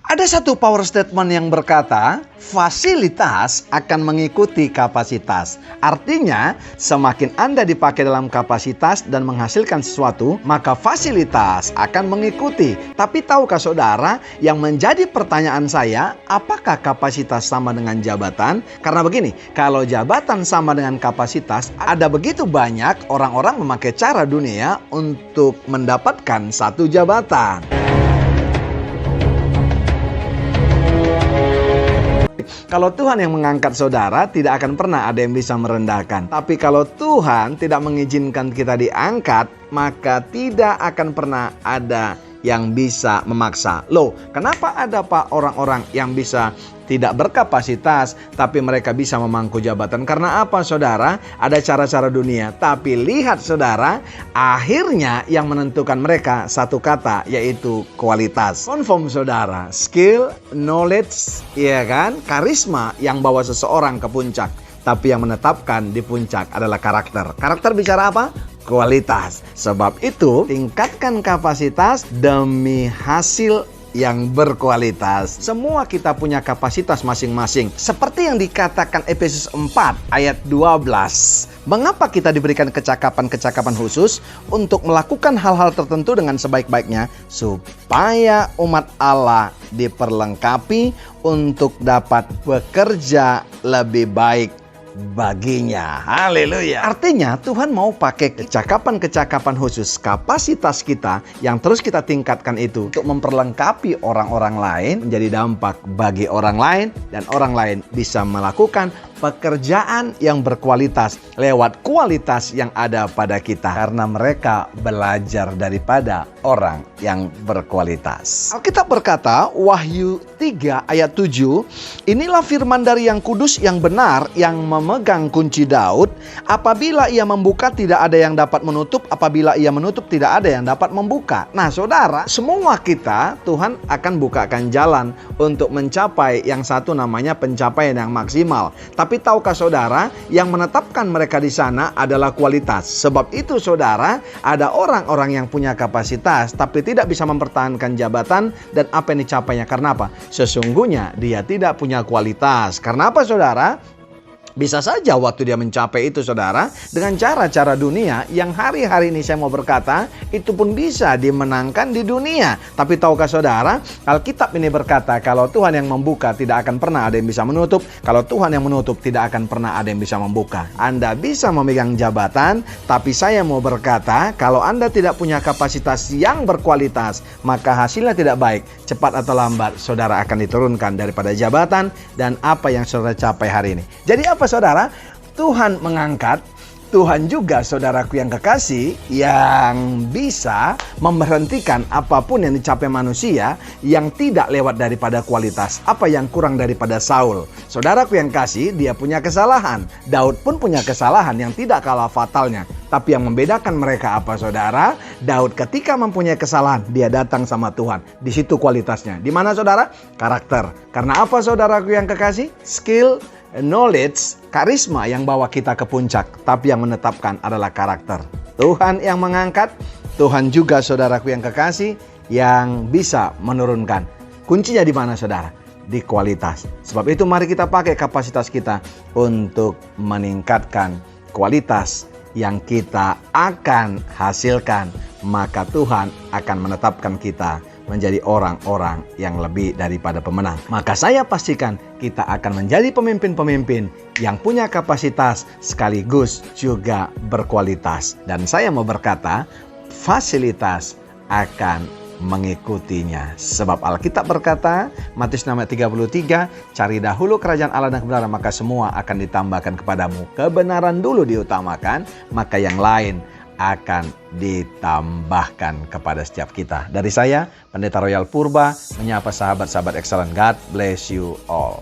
Ada satu power statement yang berkata, fasilitas akan mengikuti kapasitas. Artinya, semakin Anda dipakai dalam kapasitas dan menghasilkan sesuatu, maka fasilitas akan mengikuti. Tapi tahukah saudara, yang menjadi pertanyaan saya, apakah kapasitas sama dengan jabatan? Karena begini, kalau jabatan sama dengan kapasitas, ada begitu banyak orang-orang memakai cara dunia untuk mendapatkan satu jabatan. Kalau Tuhan yang mengangkat saudara, tidak akan pernah ada yang bisa merendahkan. Tapi kalau Tuhan tidak mengizinkan kita diangkat, maka tidak akan pernah ada yang bisa memaksa. Loh, kenapa ada Pak orang-orang yang bisa tidak berkapasitas, tapi mereka bisa memangku jabatan? Karena apa saudara? Ada cara-cara dunia. Tapi lihat saudara, akhirnya yang menentukan mereka satu kata, yaitu kualitas. Confirm saudara, skill, knowledge, ya kan? Karisma yang bawa seseorang ke puncak. Tapi yang menetapkan di puncak adalah karakter. Karakter bicara apa? Kualitas. Sebab itu, tingkatkan kapasitas demi hasil yang berkualitas. Semua kita punya kapasitas masing-masing. Seperti yang dikatakan Efesus 4 ayat 12. Mengapa kita diberikan kecakapan-kecakapan khusus? Untuk melakukan hal-hal tertentu dengan sebaik-baiknya, supaya umat Allah diperlengkapi untuk dapat bekerja lebih baik baginya. Haleluya. Artinya Tuhan mau pakai kecakapan-kecakapan khusus, kapasitas kita yang terus kita tingkatkan itu untuk memperlengkapi orang-orang lain, menjadi dampak bagi orang lain, dan orang lain bisa melakukan pekerjaan yang berkualitas lewat kualitas yang ada pada kita, karena mereka belajar daripada orang yang berkualitas. Alkitab berkata, Wahyu 3 ayat 7, inilah firman dari yang kudus yang benar, yang memegang kunci Daud. Apabila ia membuka, tidak ada yang dapat menutup. Apabila ia menutup, tidak ada yang dapat membuka. Nah saudara, semua kita Tuhan akan bukakan jalan untuk mencapai yang satu namanya pencapaian yang maksimal. Tapi tahukah saudara, yang menetapkan mereka di sana adalah kualitas. Sebab itu saudara, ada orang-orang yang punya kapasitas tapi tidak bisa mempertahankan jabatan dan apa yang dicapainya. Karena apa? Sesungguhnya dia tidak punya kualitas. Karena apa saudara? Bisa saja waktu dia mencapai itu saudara, dengan cara-cara dunia yang hari-hari ini saya mau berkata, itu pun bisa dimenangkan di dunia. Tapi tahukah saudara, Alkitab ini berkata, kalau Tuhan yang membuka, tidak akan pernah ada yang bisa menutup. Kalau Tuhan yang menutup, tidak akan pernah ada yang bisa membuka. Anda bisa memegang jabatan, tapi saya mau berkata, kalau Anda tidak punya kapasitas yang berkualitas, maka hasilnya tidak baik. Cepat atau lambat, saudara akan diturunkan daripada jabatan dan apa yang saudara capai hari ini. Jadi apa saudara? Tuhan mengangkat, Tuhan juga saudaraku yang kekasih, yang bisa memberhentikan apapun yang dicapai manusia yang tidak lewat daripada kualitas. Apa yang kurang daripada Saul? Saudaraku yang kasih, dia punya kesalahan. Daud pun punya kesalahan yang tidak kalah fatalnya. Tapi yang membedakan mereka apa saudara? Daud ketika mempunyai kesalahan, dia datang sama Tuhan. Di situ kualitasnya. Di mana saudara? Karakter. Karena apa saudaraku yang kekasih? Skill, knowledge, karisma yang bawa kita ke puncak. Tapi yang menetapkan adalah karakter. Tuhan yang mengangkat, Tuhan juga saudaraku yang kekasih yang bisa menurunkan. Kuncinya di mana saudara? Di kualitas. Sebab itu mari kita pakai kapasitas kita untuk meningkatkan kualitas yang kita akan hasilkan. Maka Tuhan akan menetapkan kita menjadi orang-orang yang lebih daripada pemenang. Maka saya pastikan kita akan menjadi pemimpin-pemimpin yang punya kapasitas sekaligus juga berkualitas. Dan saya mau berkata, fasilitas akan mengikutinya. Sebab Alkitab berkata, Matius 6:33, cari dahulu kerajaan Allah dan kebenaran, maka semua akan ditambahkan kepadamu. Kebenaran dulu diutamakan, maka yang lain akan ditambahkan kepada setiap kita. Dari saya, Pendeta Royal Purba, menyapa sahabat-sahabat excellent. God bless you all.